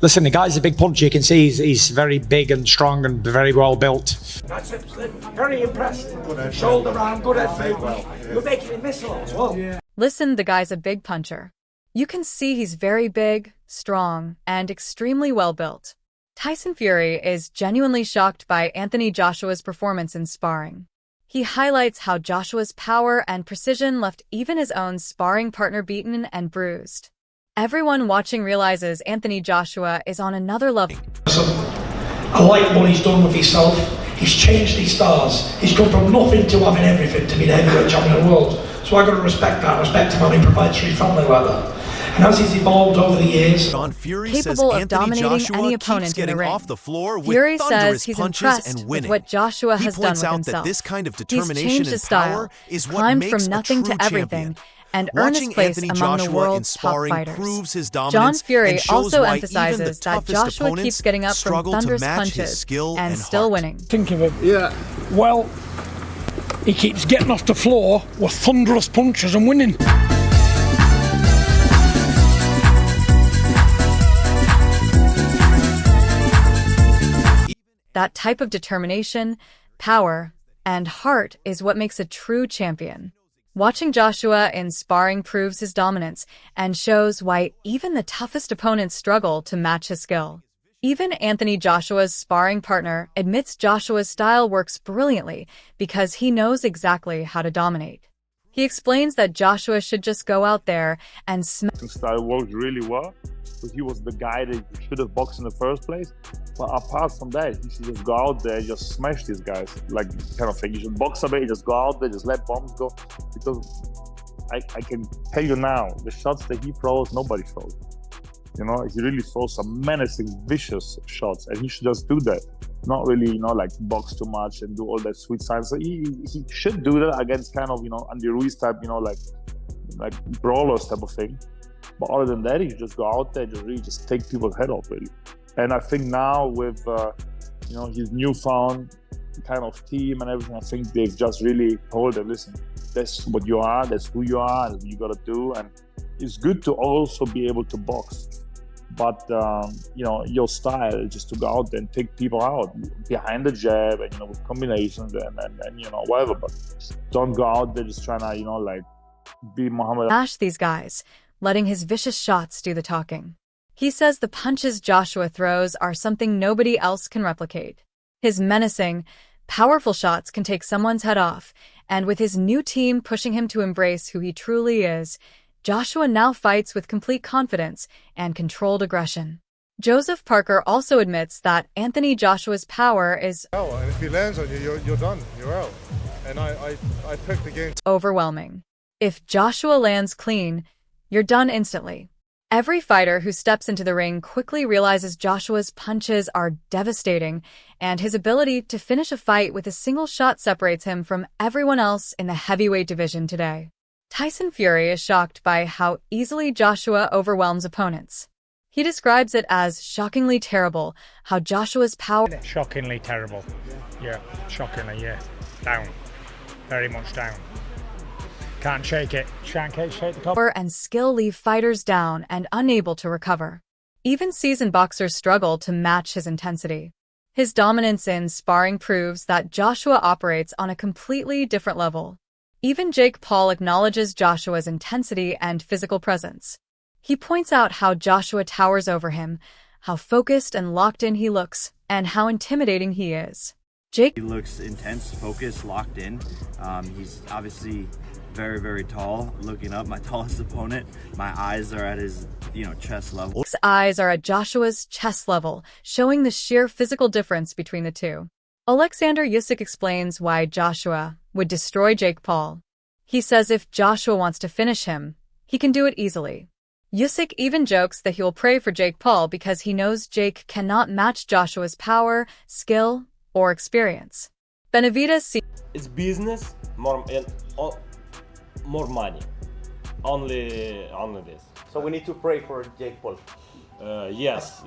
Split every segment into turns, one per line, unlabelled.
Listen, the guy's a big puncher. You can see he's very big and strong and very well built.
That's it, Slim. Very impressed. Shoulder round, good effort. You're making him miss a lot as well. Yeah.
Listen, the guy's a big puncher. You can see he's very big, strong, and extremely well built. Tyson Fury is genuinely shocked by Anthony Joshua's performance in sparring. He highlights how Joshua's power and precision left even his own sparring partner beaten and bruised. Everyone watching realizes Anthony Joshua is on another level.
I like what he's done with himself. He's changed his stars. He's come from nothing to having everything to be the heavyweight champion of the world. So I've got to respect that. Respect him having provided for his family like that. And as he's evolved over the years,
capable of dominating any opponent in the ring, Fury says he's impressed with what Joshua has done with himself.
This kind of
He's
determination
changed his
and
style,
power is what
climbed
makes
from nothing
a true
to everything,
champion.
and earned his
Watching
place
Anthony
among the
Joshua in
world's top
sparring
fighters.
proves his
John
dominance
Fury
and shows
also
why
emphasizes
even the
that
toughest
Joshua
opponents
keeps getting up from
struggle to
thunderous
match his
punches
skill
and
and
still
heart.
winning.
think of it.
Yeah.
Well, he keeps getting off the floor with thunderous punches and winning.
That type of determination, power, and heart is what makes a true champion. Watching Joshua in sparring proves his dominance and shows why even the toughest opponents struggle to match his skill. Even Anthony Joshua's sparring partner admits Joshua's style works brilliantly because he knows exactly how to dominate. He explains that Joshua should just go out there and
style worked really well because he was the guy that should have boxed in the first place. But apart from that, he should just go out there and just smash these guys, like kind of thing. You should box a bit, just go out there, just let bombs go. Because I can tell you now, the shots that he throws, nobody throws. You know, he really throws some menacing, vicious shots, and he should just do that. Not really, you know, like box too much and do all that sweet science. So he should do that against kind of, you know, Andy Ruiz type, you know, like brawlers type of thing. But other than that, he should just go out there and just really just take people's head off, really. And I think now with, you know, his newfound kind of team and everything, I think they've just really told him, listen, that's what you are, that's who you are, and you got to do. And it's good to also be able to box. But, you know, your style is just to go out there and take people out behind the jab and, you know, with combinations and you know, whatever. But don't go out there just trying to, you know, like, be Muhammad.
Smash these guys, letting his vicious shots do the talking. He says the punches Joshua throws are something nobody else can replicate. His menacing, powerful shots can take someone's head off, and with his new team pushing him to embrace who he truly is, Joshua now fights with complete confidence and controlled aggression. Joseph Parker also admits that Anthony Joshua's power is
and if he lands on you, you're done. You're out. And I picked the game
overwhelming. If Joshua lands clean, you're done instantly. Every fighter who steps into the ring quickly realizes Joshua's punches are devastating, and his ability to finish a fight with a single shot separates him from everyone else in the heavyweight division today. Tyson Fury is shocked by how easily Joshua overwhelms opponents. He describes it as shockingly terrible, how Joshua's power...
Shockingly terrible. Yeah, shockingly, yeah. Down. Very much down. Can't shake it. Can't shake the top.
And skill leave fighters down and unable to recover. Even seasoned boxers struggle to match his intensity. His dominance in sparring proves that Joshua operates on a completely different level. Even Jake Paul acknowledges Joshua's intensity and physical presence. He points out how Joshua towers over him, how focused and locked in he looks, and how intimidating he is.
He looks intense, focused, locked in. He's obviously very, very tall. Looking up, my tallest opponent. My eyes are at his, chest level.
His eyes are at Joshua's chest level, showing the sheer physical difference between the two. Alexander Usyk explains why Joshua would destroy Jake Paul. He says if Joshua wants to finish him, he can do it easily. Usyk even jokes that he will pray for Jake Paul because he knows Jake cannot match Joshua's power, skill, or experience. Benavidez
It's business, more money. Only this.
So we need to pray for Jake Paul.
Yes.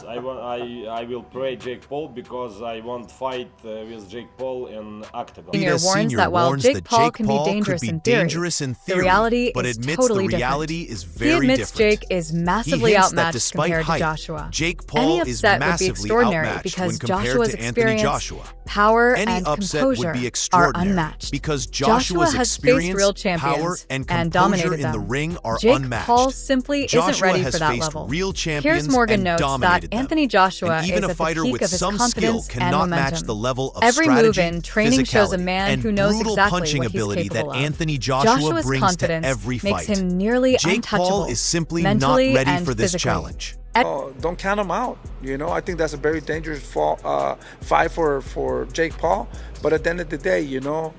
I will pray Jake Paul because I want fight with Jake Paul in octagon.
Senior warns that while Jake Paul can be dangerous in theory, the reality
but
is
admits
totally
the reality
different.
is very
He admits
different.
Jake is massively
He hints that
outmatched
despite
compared to
height,
Joshua.
Jake Paul
Any
is
upset would be
massively
extraordinary
outmatched
because
when compared
Joshua's
to Anthony
experience,
Joshua.
power,
Any
and
upset would
composure
be
are
extraordinary
unmatched.
because
Joshua
Joshua's
has faced real
experience,
champions
power, and
and
composure
dominated
in
them.
the ring are
Jake
unmatched.
Paul simply
Joshua
isn't ready
has
for that
faced
level.
real champions
Piers Morgan
and
notes that
dominated them.
Anthony Joshua
And even
is
a
at the
fighter
peak
with
of his
some skill
confidence and
cannot match
momentum.
the level of
Every move
strategy,
in training shows a
physicality,
man
and
who knows
brutal
exactly
punching
what he's
ability that
capable of.
Anthony Joshua
Joshua's
brings to
confidence
every
makes
fight.
him nearly
Jake
untouchable,
Paul is simply not
mentally
ready
and
for this
physically.
challenge.
Don't count him out. You know, I think that's a very dangerous fight for Jake Paul. But at the end of the day, you know,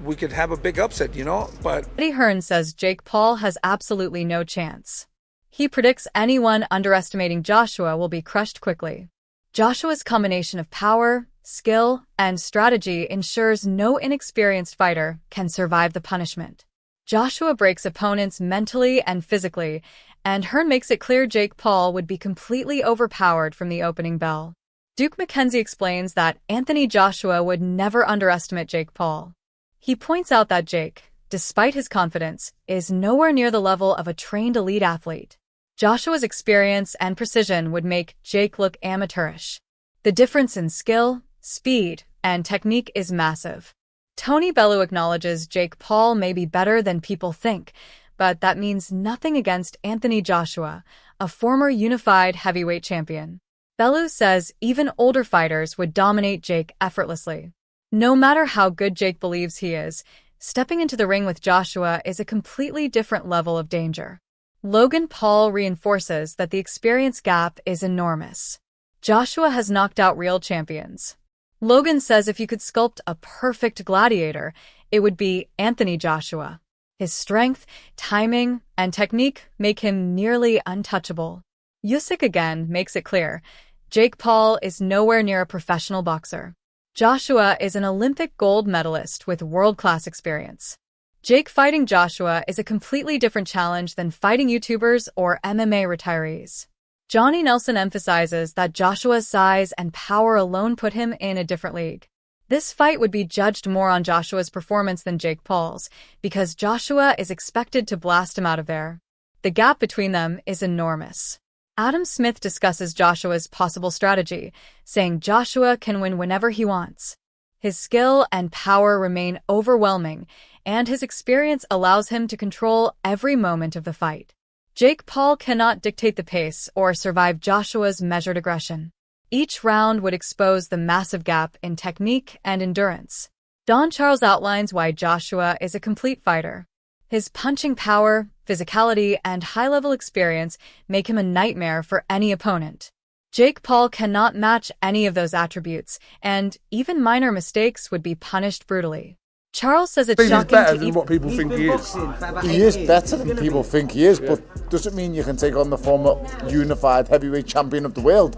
we could have a big upset, you know. But
Eddie Hearn says Jake Paul has absolutely no chance. He predicts anyone underestimating Joshua will be crushed quickly. Joshua's combination of power, skill, and strategy ensures no inexperienced fighter can survive the punishment. Joshua breaks opponents mentally and physically, and Hearn makes it clear Jake Paul would be completely overpowered from the opening bell. Duke McKenzie explains that Anthony Joshua would never underestimate Jake Paul. He points out that Jake, despite his confidence, is nowhere near the level of a trained elite athlete. Joshua's experience and precision would make Jake look amateurish. The difference in skill, speed, and technique is massive. Tony Bellew acknowledges Jake Paul may be better than people think, but that means nothing against Anthony Joshua, a former unified heavyweight champion. Bellew says even older fighters would dominate Jake effortlessly. No matter how good Jake believes he is, stepping into the ring with Joshua is a completely different level of danger. Logan Paul reinforces that the experience gap is enormous. Joshua has knocked out real champions. Logan says if you could sculpt a perfect gladiator, it would be Anthony Joshua. His strength, timing, and technique make him nearly untouchable. Usyk again makes it clear, Jake Paul is nowhere near a professional boxer. Joshua is an Olympic gold medalist with world-class experience. Jake fighting Joshua is a completely different challenge than fighting YouTubers or MMA retirees. Johnny Nelson emphasizes that Joshua's size and power alone put him in a different league. This fight would be judged more on Joshua's performance than Jake Paul's, because Joshua is expected to blast him out of there. The gap between them is enormous. Adam Smith discusses Joshua's possible strategy, saying Joshua can win whenever he wants. His skill and power remain overwhelming, and his experience allows him to control every moment of the fight. Jake Paul cannot dictate the pace or survive Joshua's measured aggression. Each round would expose the massive gap in technique and endurance. Don Charles outlines why Joshua is a complete fighter. His punching power, physicality, and high-level experience make him a nightmare for any opponent. Jake Paul cannot match any of those attributes, and even minor mistakes would be punished brutally. Charles says it's shocking
better
to
than what people think he is. He is better than people think he is, but doesn't mean you can take on the former unified heavyweight champion of the world.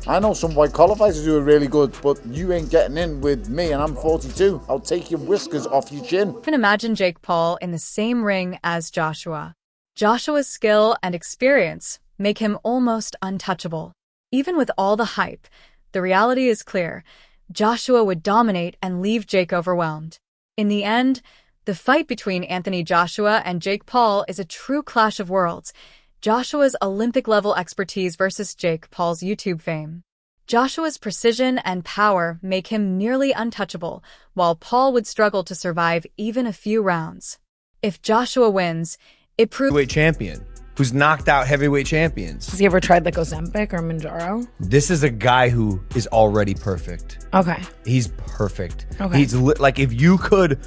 I know some white collar fighters who are really good, but you ain't getting in with me, and I'm 42. I'll take your whiskers off your chin.
You can imagine Jake Paul in the same ring as Joshua. Joshua's skill and experience make him almost untouchable. Even with all the hype, the reality is clear. Joshua would dominate and leave Jake overwhelmed. In the end, the fight between Anthony Joshua and Jake Paul is a true clash of worlds. Joshua's Olympic-level expertise versus Jake Paul's YouTube fame. Joshua's precision and power make him nearly untouchable, while Paul would struggle to survive even a few rounds. If Joshua wins, it proves
heavyweight champion who's knocked out heavyweight champions.
Has he ever tried like Ozempic or Manjaro?
This is a guy who is already perfect.
Okay.
He's perfect.
Okay.
He's like, if you could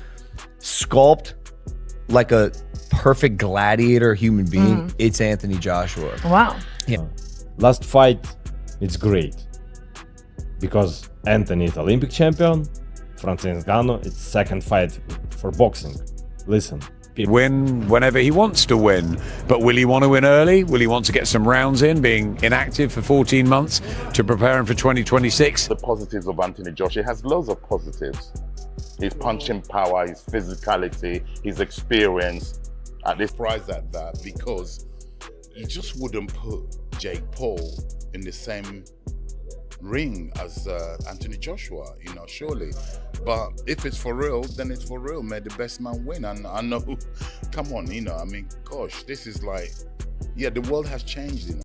sculpt like a perfect gladiator human being, it's Anthony Joshua.
Wow.
Yeah.
Last fight, it's great because Anthony is Olympic champion. Francis Ngannou, it's second fight for boxing. Listen.
Win whenever he wants to win, but will he want to win early? Will he want to get some rounds in, being inactive for 14 months to prepare him for 2026?
The positives of Anthony Joshua, he has loads of positives. His punching power, his physicality, his experience. At this
surprised at that because
you just wouldn't put Jake Paul in the same ring as Anthony Joshua, you know, surely. But if it's for real, then it's for real. May the best man win. And I know, come on, you know, I mean, gosh, this is like, yeah, the world has changed, you know.